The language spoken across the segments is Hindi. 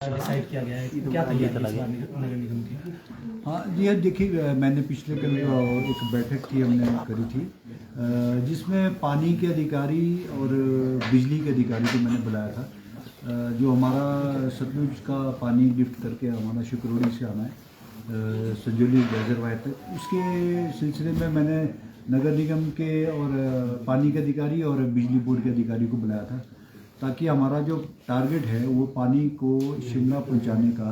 डिसाइड किया गया है, क्या तैयारी है इस बार नगर निगम की? हाँ जी, देखिए मैंने पिछले कल एक बैठक की हमने करी थी जिसमें पानी के अधिकारी और बिजली के अधिकारी को मैंने बुलाया था। जो हमारा सतलुज का पानी लिफ्ट करके हमारा शिकरोड़ी से आना है संजौली रिजर्वायर तक, उसके सिलसिले में मैंने नगर निगम के और पानी के अधिकारी और बिजली बोर्ड के अधिकारी को बुलाया था, ताकि हमारा जो टारगेट है वो पानी को शिमला पहुंचाने का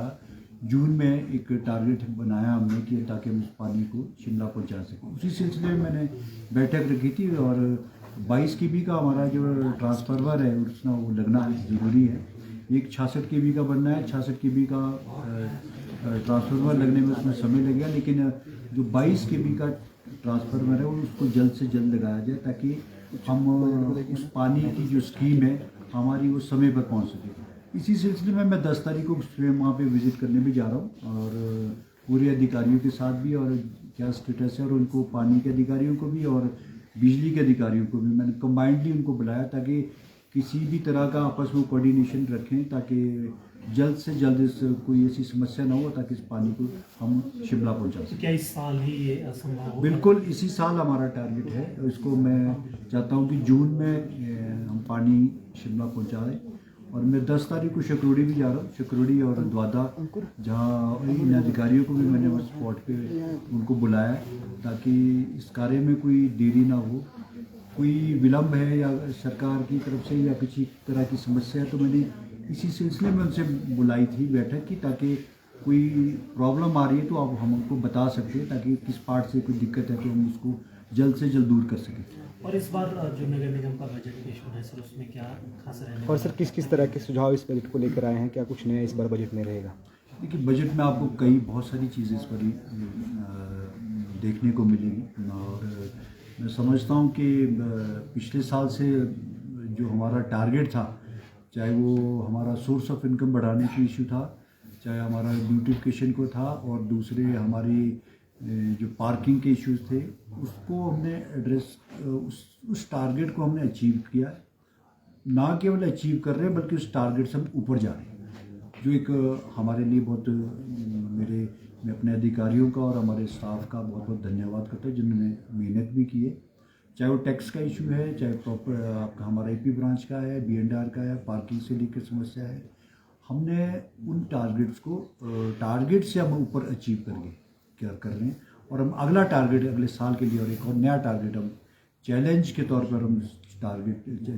जून में एक टारगेट बनाया हमने कि ताकि हम उस पानी को शिमला पहुंचा सकें। उसी सिलसिले में मैंने बैठक रखी थी और 22 केवी का हमारा जो ट्रांसफार्मर है उसमें वो लगना ज़रूरी है। एक 66 केवी का बनना है, 66 केवी का ट्रांसफार्मर लगने में उसमें समय लगेगा, लेकिन जो 22 केवी का ट्रांसफार्मर है वो उसको जल्द से जल्द लगाया जाए ताकि हम उस पानी की जो स्कीम है हमारी वो समय पर पहुंच सके। इसी सिलसिले में मैं 10 तारीख को स्वयं वहाँ पे विज़िट करने भी जा रहा हूँ और पूरे अधिकारियों के साथ भी, और क्या स्टेटस है, और उनको पानी के अधिकारियों को भी और बिजली के अधिकारियों को भी मैंने कंबाइंडली उनको बुलाया ताकि किसी भी तरह का आपस में कोऑर्डिनेशन रखें ताकि जल्द से जल्द इस कोई ऐसी समस्या ना हो ताकि इस पानी को हम शिमला पहुंचा सकें। क्या इस साल ही ये असंभव होगा? बिल्कुल इसी साल हमारा टारगेट है, इसको मैं चाहता हूं कि जून में हम पानी शिमला पहुंचा दें। और मैं 10 तारीख को शकरोड़ी भी जा रहा हूँ, शकरोड़ी और द्वादा, जहाँ इन अधिकारियों को भी मैंने उस स्पॉट पे उनको बुलाया ताकि इस कार्य में कोई देरी ना हो। कोई विलम्ब है या सरकार की तरफ से या किसी तरह की समस्या है तो मैंने इसी सिलसिले में उनसे बुलाई थी बैठक की, ताकि कोई प्रॉब्लम आ रही है तो आप हम उनको बता सकते हैं ताकि किस पार्ट से कोई दिक्कत है तो हम उसको जल्द से जल्द दूर कर सकें। और इस बार जो नगर निगम का बजट पेश होना है सर, उसमें क्या खास रहने और सर किस किस तरह के सुझाव इस बजट को लेकर आए हैं, क्या कुछ नया इस बार बजट में रहेगा? देखिए, बजट में आपको कई बहुत सारी चीज़ें इस पर देखने को मिलेगी और मैं समझता हूँ कि पिछले साल से जो हमारा टारगेट था, चाहे वो हमारा सोर्स ऑफ इनकम बढ़ाने की इशू था, चाहे हमारा ब्यूटिफिकेशन को था, और दूसरे हमारी जो पार्किंग के इश्यूज थे, उसको हमने एड्रेस उस टारगेट को हमने अचीव किया। ना केवल अचीव कर रहे हैं बल्कि उस टारगेट से हम ऊपर जा रहे हैं, जो एक हमारे लिए बहुत मैं अपने अधिकारियों का और हमारे स्टाफ का बहुत बहुत धन्यवाद करता हूँ जिन्होंने मेहनत भी की है। चाहे वो टैक्स का इशू है, चाहे प्रॉपर आपका हमारा एपी ब्रांच का है, BNR का है, पार्किंग से लेकर समस्या है, हमने उन टारगेट्स को टारगेट से हम ऊपर अचीव कर रहे हैं। और हम अगला टारगेट अगले साल के लिए और एक और नया टारगेट हम चैलेंज के तौर पर हम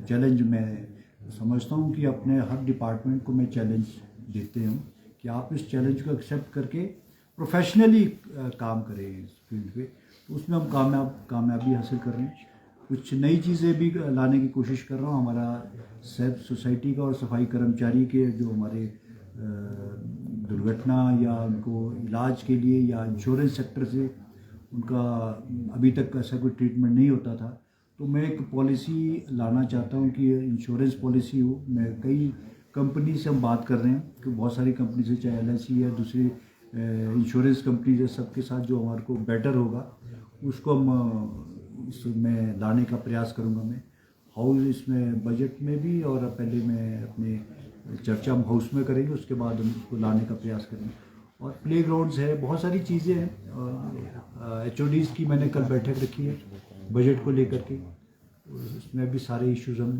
चैलेंज मैं समझता हूँ कि अपने हर डिपार्टमेंट को मैं चैलेंज देते हैं कि आप इस चैलेंज को एक्सेप्ट करके प्रोफेशनली काम करें इस फील्ड पे, तो उसमें हम कामयाबी हासिल कर रहे हैं। कुछ नई चीज़ें भी लाने की कोशिश कर रहा हूँ। हमारा सेल्फ सोसाइटी का और सफाई कर्मचारी के जो हमारे दुर्घटना या उनको इलाज के लिए या इंश्योरेंस सेक्टर से उनका अभी तक ऐसा कोई ट्रीटमेंट नहीं होता था, तो मैं एक पॉलिसी लाना चाहता हूँ कि इंश्योरेंस पॉलिसी हो। मैं कई कंपनी से हम बात कर रहे हैं कि बहुत सारी कंपनी से, चाहे LIC है, दूसरी इंश्योरेंस कंपनी है, सबके साथ जो हमारे को बेटर होगा उसको हम इसमें लाने का प्रयास करूँगा। मैं हाउस इसमें बजट में भी, और पहले मैं अपने चर्चा हम हाउस में करेंगे, उसके बाद हम इसको लाने का प्रयास करेंगे। और प्ले ग्राउंड्स है, बहुत सारी चीज़ें हैं। HODs की मैंने कल बैठक रखी है बजट को लेकर के, उसमें भी सारे इश्यूज हम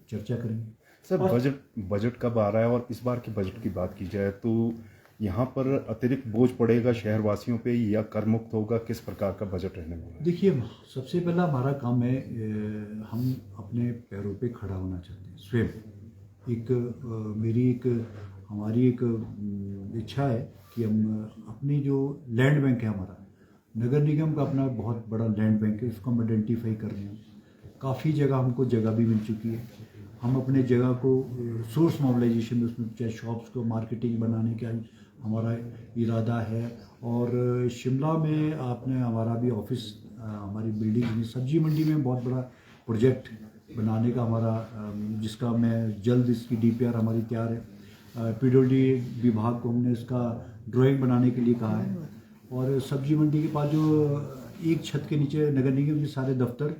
चर्चा करेंगे। सर, बजट कब आ रहा है, और इस बार के बजट की बात की जाए तो यहाँ पर अतिरिक्त बोझ पड़ेगा शहरवासियों पे या कर मुक्त होगा, किस प्रकार का बजट रहने वाला है? देखिए, सबसे पहला हमारा काम है, हम अपने पैरों पे खड़ा होना चाहते हैं स्वयं। हमारी एक इच्छा है कि हम अपनी जो लैंड बैंक है, हमारा नगर निगम का अपना बहुत बड़ा लैंड बैंक है, उसको हम आइडेंटिफाई कर रहे हैं। काफ़ी जगह हमको जगह भी मिल चुकी है। हम अपने जगह को सोर्स मोबिलाइजेशन में, उसमें चाहे शॉप्स को मार्केटिंग बनाने का हमारा इरादा है। और शिमला में आपने हमारा भी ऑफिस, हमारी बिल्डिंग में सब्जी मंडी में बहुत बड़ा प्रोजेक्ट बनाने का हमारा, जिसका मैं जल्द इसकी DPR हमारी तैयार है। PWD विभाग को हमने इसका ड्राइंग बनाने के लिए कहा है। और सब्जी मंडी के पास जो एक छत के नीचे नगर निगम के सारे दफ्तर,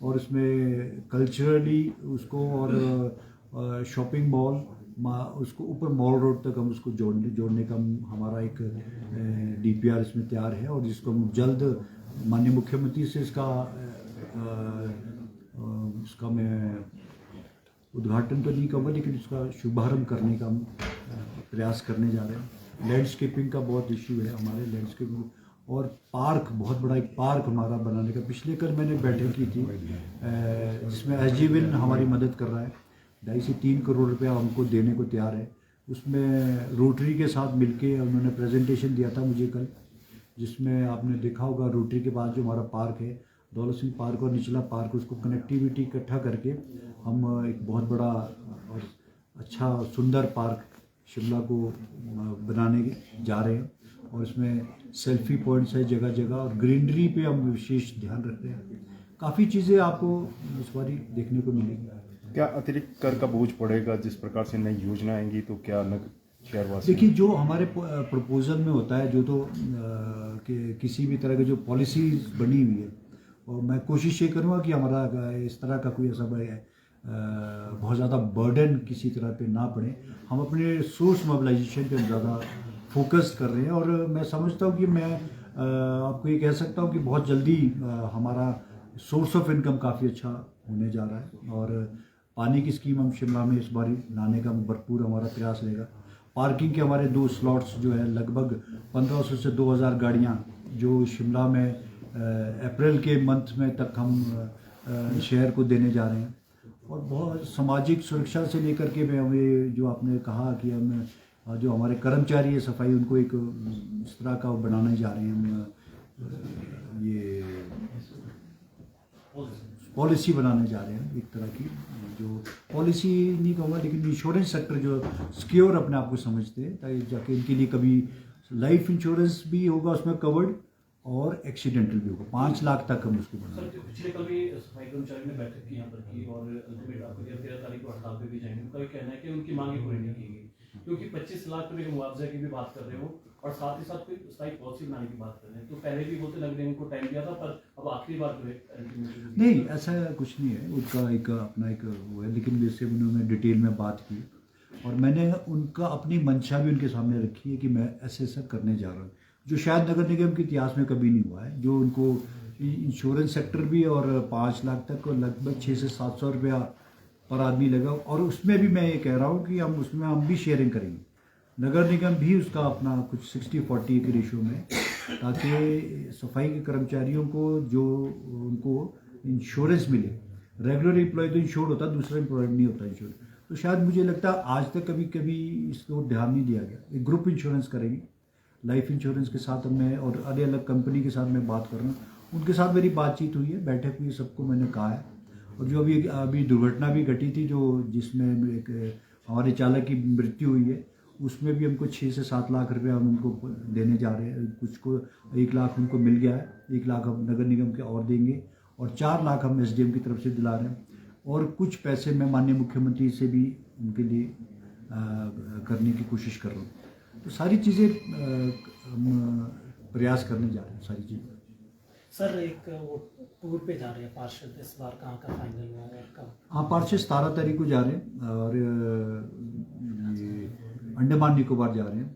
और उसमें कल्चरली उसको, और शॉपिंग मॉल उसको ऊपर मॉल रोड तक हम उसको जोड़ने का हमारा एक DPR इसमें तैयार है, और जिसको हम जल्द माननीय मुख्यमंत्री से इसका मैं उद्घाटन तो नहीं कहूँगा, लेकिन इसका शुभारंभ करने का हम प्रयास करने जा रहे हैं। लैंडस्केपिंग का बहुत इशू है हमारे, लैंडस्केपिंग और पार्क, बहुत बड़ा एक पार्क हमारा बनाने का पिछले कल मैंने बैठक की थी, जिसमें SGWIN हमारी मदद कर रहा है। 2.5 से 3 करोड़ रुपया हमको देने को तैयार है। उसमें रोटरी के साथ मिलके उन्होंने प्रेजेंटेशन दिया था मुझे कल, जिसमें आपने देखा होगा रोटरी के बाद जो हमारा पार्क है दौलत सिंह पार्क और निचला पार्क, उसको कनेक्टिविटी इकट्ठा करके हम एक बहुत बड़ा और अच्छा सुंदर पार्क शिमला को बनाने जा रहे हैं। और इसमें सेल्फी पॉइंट्स है जगह जगह, और ग्रीनरी पे हम विशेष ध्यान रख रहे हैं। काफ़ी चीज़ें आपको इस बार देखने को मिलेंगी। क्या अतिरिक्त कर का बोझ पड़ेगा जिस प्रकार से नई योजना आएंगी, तो क्या शहरवासी? देखिए, जो हमारे प्रपोजल में होता है, जो तो किसी भी तरह की जो पॉलिसीज बनी हुई है, और मैं कोशिश ये करूँगा कि हमारा इस तरह का कोई ऐसा बहुत ज़्यादा बर्डन किसी तरह पे ना पड़े। हम अपने सोर्स मोबिलाइजेशन पे ज़्यादा फोकस कर रहे हैं, और मैं समझता हूँ कि मैं आपको ये कह सकता हूँ कि बहुत जल्दी हमारा सोर्स ऑफ इनकम काफ़ी अच्छा होने जा रहा है। और पानी की स्कीम हम शिमला में इस बार लाने का भरपूर हमारा प्रयास रहेगा। पार्किंग के हमारे 2 स्लॉट्स जो है, लगभग 1500 से 2000 गाड़ियाँ जो शिमला में अप्रैल के मंथ में तक हम शहर को देने जा रहे हैं। और बहुत सामाजिक सुरक्षा से लेकर के मैं हमें जो आपने कहा कि हम जो हमारे कर्मचारी है सफाई, उनको एक इस तरह का बनाने जा रहे हैं हम, ये पॉलिसी बनाने जा रहे हैं एक तरह की, जो पॉलिसी नहीं कहूँगा लेकिन इंश्योरेंस सेक्टर जो सिक्योर अपने आप को समझते हैं, ताकि जाके इनके लिए कभी लाइफ इंश्योरेंस भी होगा उसमें कवर्ड, और एक्सीडेंटल भी होगा। 5 लाख तक हम उसको बना। सर, पिछले कल भी सफाई कर्मचारी ने बैठक की यहाँ पर की, और अल्टीमेट आपको 13 तारीख को हड़ताल पे भी जाएंगे। उनका ये कहना है कि उनकी मांगे पूरी नहीं की गई, क्योंकि 25 लाख रुपये के मुआवजे की भी बात कर रहे हो, और साथ ही साथ कोई स्थायी पॉलिसी बनाने की बात कर रहे हैं। तो पहले भी बोलते नगर निगम को टाइम दिया था, पर अब आखिरी बार नहीं, ऐसा कुछ नहीं है। उनका एक अपना एक वो है, लेकिन वैसे उन्होंने डिटेल में बात की, और मैंने उनका अपनी मंशा भी उनके सामने रखी है कि मैं ऐसा करने जा रहा हूँ, जो शायद नगर निगम के इतिहास में कभी नहीं हुआ है। जो उनको इंश्योरेंस सेक्टर भी, और 5 लाख तक लगभग 600 से 700 रुपया पर आदमी लगा, और उसमें भी मैं ये कह रहा हूँ कि हम भी शेयरिंग करेंगे। नगर निगम भी उसका अपना कुछ 60-40 के रेशो में, ताकि सफाई के कर्मचारियों को जो उनको इंश्योरेंस मिले। रेगुलर एम्प्लॉय तो इंश्योर्ड होता है, दूसरा एम्प्लॉय नहीं होता इंश्योर्ड। तो शायद मुझे लगता है आज तक कभी इसको ध्यान नहीं दिया गया। एक ग्रुप इंश्योरेंस करेंगे, लाइफ इंश्योरेंस के साथ मैं, और अलग अलग कंपनी के साथ मैं बात कर रहा हूँ, उनके साथ मेरी बातचीत हुई है, बैठक हुई, सबको मैंने कहा है। और जो अभी दुर्घटना भी घटी थी, जिसमें एक हमारे चालक की मृत्यु हुई है, उसमें भी हमको 6 से 7 लाख रुपया हम उनको देने जा रहे हैं। कुछ को 1 लाख उनको मिल गया है, 1 लाख हम नगर निगम के और देंगे, और 4 लाख हम SDM की तरफ से दिला रहे हैं। और कुछ पैसे मैं माननीय मुख्यमंत्री से भी उनके लिए करने की कोशिश कर रहा हूँ। तो सारी चीज़ें प्रयास करने जा रहे हैं, सारी चीज़ें। सर, एक वो टूर पे जा रहे हैं पार्षद, इस बार कहाँ का फाइनल हुआ है आपका? हाँ, पार्षद 17 तारीख को जा रहे हैं, और ये अंडमान निकोबार जा रहे हैं।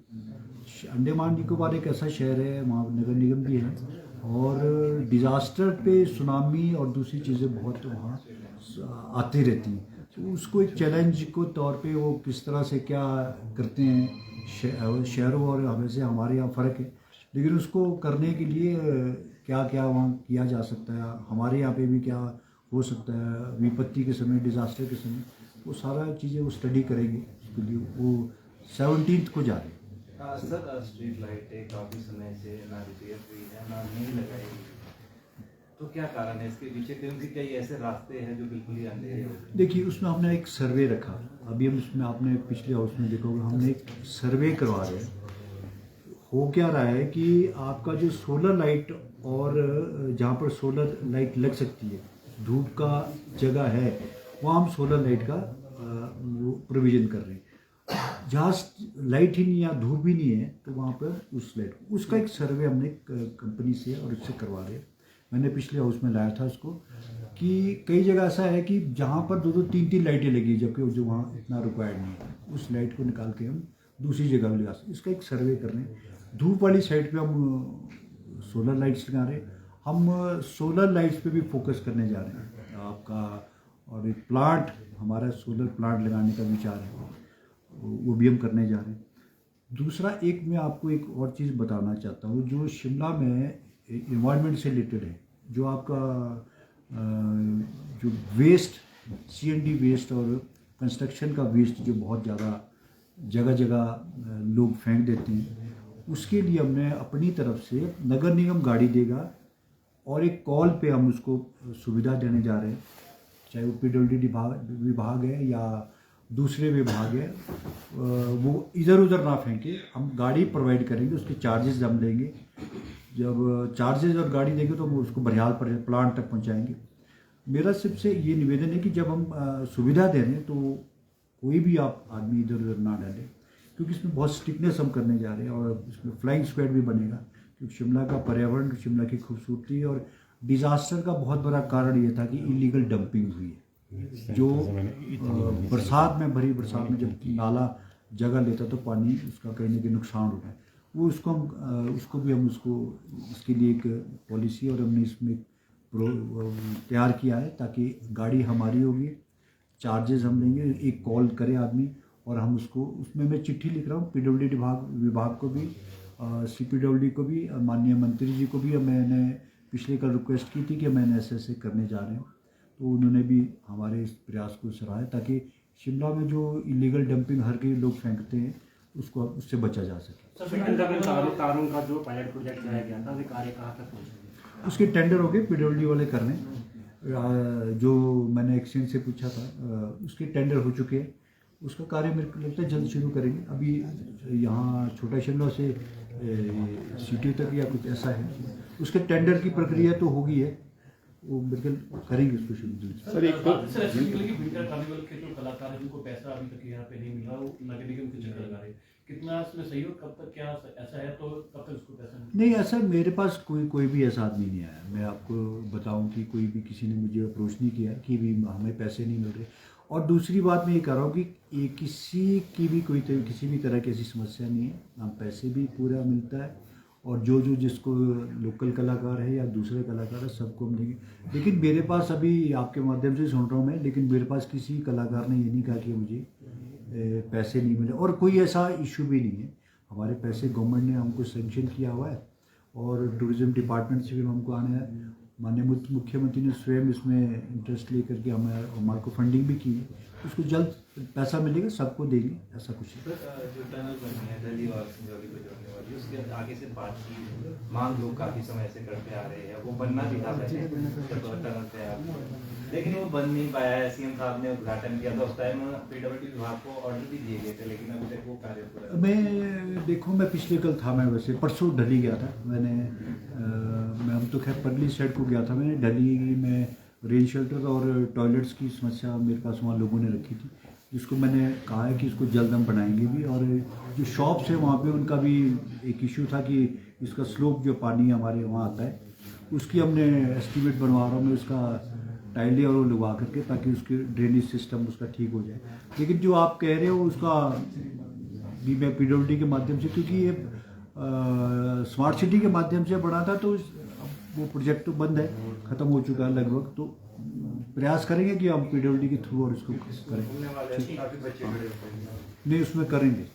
अंडमान निकोबार एक ऐसा शहर है, वहाँ नगर निगम भी है, और डिज़ास्टर पे सुनामी और दूसरी चीज़ें बहुत वहाँ आती रहती हैं। तो उसको एक चैलेंज को तौर पे वो किस तरह से क्या करते हैं, शहरों और वैसे हमारे यहाँ फ़र्क है, लेकिन उसको करने के लिए क्या क्या वहाँ किया जा सकता है, हमारे यहाँ पे भी क्या हो सकता है विपत्ति के समय, डिज़ास्टर के समय, वो सारा चीज़ें वो स्टडी करेंगे। उसके लिए वो 17 को जा रहे हैं। सर, स्ट्रीट लाइटें काफ़ी समय से ना रिपेयर हुई है, ना नहीं लगाई गई, तो क्या कारण है इसके पीछे? क्योंकि कई ऐसे रास्ते हैं जो बिल्कुल ही अंधेरे हैं। देखिए, उसमें हमने एक सर्वे रखा। अभी हम उसमें, आपने पिछले हाउस में देखा होगा, हमने एक सर्वे करवा रहे हैं। हो क्या रहा है कि आपका जो सोलर लाइट, और जहाँ पर सोलर लाइट लग सकती है, धूप का जगह है, वहाँ हम सोलर लाइट का प्रोविज़न कर रहे हैं। जहाँ लाइट ही नहीं या धूप भी नहीं है, तो वहाँ पर उस लाइट, उसका एक सर्वे हमने कंपनी से और उससे करवा रहे हैं। मैंने पिछले हाउस में लाया था उसको, कि कई जगह ऐसा है कि जहाँ पर 2-2 3-3 लाइटें लगी, जबकि जो वहाँ इतना रिक्वायर्ड नहीं है, उस लाइट को निकाल के हम दूसरी जगह भी लगा सकते। इसका एक सर्वे कर रहे हैं। धूप वाली साइड पे हम सोलर लाइट्स लगा रहे हैं। हम सोलर लाइट्स पे भी फोकस करने जा रहे हैं आपका, और एक प्लांट, हमारा सोलर प्लांट लगाने का विचार है, वो भी हम करने जा रहे हैं। दूसरा, एक मैं आपको एक और चीज़ बताना चाहता हूँ जो शिमला में इन्वायरमेंट से रिलेटेड है। जो आपका जो वेस्ट, CND वेस्ट और कंस्ट्रक्शन का वेस्ट जो बहुत ज़्यादा जगह जगह लोग फेंक देते हैं, उसके लिए हमने अपनी तरफ से, नगर निगम गाड़ी देगा और एक कॉल पे हम उसको सुविधा देने जा रहे हैं, चाहे वो PWD विभाग है या दूसरे विभाग है, वो इधर उधर ना फेंके, हम गाड़ी प्रोवाइड करेंगे, उसके चार्जेस हम लेंगे। जब चार्जेस और गाड़ी देंगे तो हम उसको बरियाल पर प्लांट तक पहुंचाएंगे। मेरा सबसे ये निवेदन है कि जब हम सुविधा दे रहे हैं तो कोई भी आप आदमी इधर उधर ना डालें, क्योंकि इसमें बहुत स्ट्रिक्टनेस हम करने जा रहे हैं और इसमें फ्लाइंग स्क्वाड भी बनेगा, क्योंकि शिमला का पर्यावरण, शिमला की खूबसूरती और डिज़ास्टर का बहुत बड़ा कारण ये था कि इलीगल डंपिंग हुई है। जो बरसात में, भरी बरसात में जब नाला जगह लेता तो पानी उसका कहीं ना कहीं नुकसान होता है, वो उसको हम उसको भी हम उसको इसके लिए एक पॉलिसी और हमने इसमें तैयार किया है, ताकि गाड़ी हमारी होगी, चार्जेस हम लेंगे, एक कॉल करे आदमी और हम उसको, उसमें मैं चिट्ठी लिख रहा हूँ PWD विभाग को भी, CPWD को भी, माननीय मंत्री जी को भी मैंने पिछले कल रिक्वेस्ट की थी कि मैंने ऐसे करने जा रहे हैं, तो उन्होंने भी हमारे इस प्रयास को सराहा, ताकि शिमला में जो इलीगल डंपिंग हर कई लोग फेंकते हैं उसको, उससे बचा जा सके। तारों का जो पायलट प्रोजेक्ट चलाया गया था, कार्य कहाँ तक पहुँचा? उसके टेंडर हो गए, PWD वाले करने, जो मैंने एक्सचेंज से पूछा था उसके टेंडर हो चुके हैं, उसका कार्य मेरे को लगता है जल्द शुरू करेंगे। अभी यहाँ छोटा शिमला से सिटी तक या कुछ ऐसा है, उसके टेंडर की प्रक्रिया तो होगी है, वो बिल्कुल करेंगे उसको शुरू। सर एक तो विंटर कार्निवल के जो कलाकार हैं उनको पैसा अभी तक यहाँ पे नहीं मिल रहा, वो नगर निगम के चक्कर लगा रहे हैं, कितना इसमें सही हो, कब तक, क्या ऐसा है तो कब तक उसको पैसा नहीं, ऐसा मेरे पास कोई भी ऐसा आदमी नहीं आया। मैं आपको बताऊं कि कोई भी किसी ने मुझे अप्रोच नहीं किया कि भी हमें पैसे नहीं मिल रहे। और दूसरी बात मैं ये कह रहा हूँ कि किसी की भी किसी भी तरह की ऐसी समस्या नहीं है, हम पैसे भी पूरा मिलता है, और जो जिसको लोकल कलाकार है या दूसरे कलाकार है सबको हम देंगे। लेकिन मेरे पास अभी आपके माध्यम से सुन रहा हूँ मैं, लेकिन मेरे पास किसी कलाकार ने ये नहीं कहा कि मुझे पैसे नहीं मिले, और कोई ऐसा इशू भी नहीं है। हमारे पैसे गवर्नमेंट ने हमको सेंक्शन किया हुआ है और टूरिज्म डिपार्टमेंट से भी हमको आने हैं। माननीय मुख्यमंत्री ने स्वयं इसमें इंटरेस्ट लेकर के हमारे को फंडिंग भी की है, उसको जल्द पैसा मिलेगा, सबको देंगे, ऐसा कुछ है। जो टनल बनी है दिल्ली और संजौली को जोड़ने वाली, उसके आगे से बात की मांग लोग काफी समय से करते आ रहे हैं, वो बनना भी था पहले जब टनल तैयार, लेकिन वो बन नहीं पाया है। CM साहब ने उद्घाटन किया था, उस टाइम PWD विभाग को ऑर्डर भी दिए गए थे, लेकिन अभी तक वो कार्य पूरा। मैं पिछले कल था, मैं वैसे परसों ढली गया था, मैं हम तो खैर परली साइड को गया था, मैंने ढली में रेन शेल्टर और टॉयलेट्स की समस्या मेरे पास वहाँ लोगों ने रखी थी, जिसको मैंने कहा है कि इसको जल्द हम बनाएंगे भी। और जो शॉप्स है वहाँ पे उनका भी एक इशू था कि इसका स्लोप जो पानी हमारे वहाँ आता है, उसकी हमने एस्टीमेट बनवा रहा हूँ मैं, उसका टाइलें और वो लगवा करके, ताकि उसके ड्रेनेज सिस्टम उसका ठीक हो जाए। लेकिन जो आप कह रहे हो उसका भी मैं PWD के माध्यम से, क्योंकि ये स्मार्ट सिटी के माध्यम से बना था, तो वो प्रोजेक्ट तो बंद है, ख़त्म हो चुका है लगभग, तो प्रयास करेंगे कि हम PWD के थ्रू और इसको करें। नहीं, उसमें करेंगे।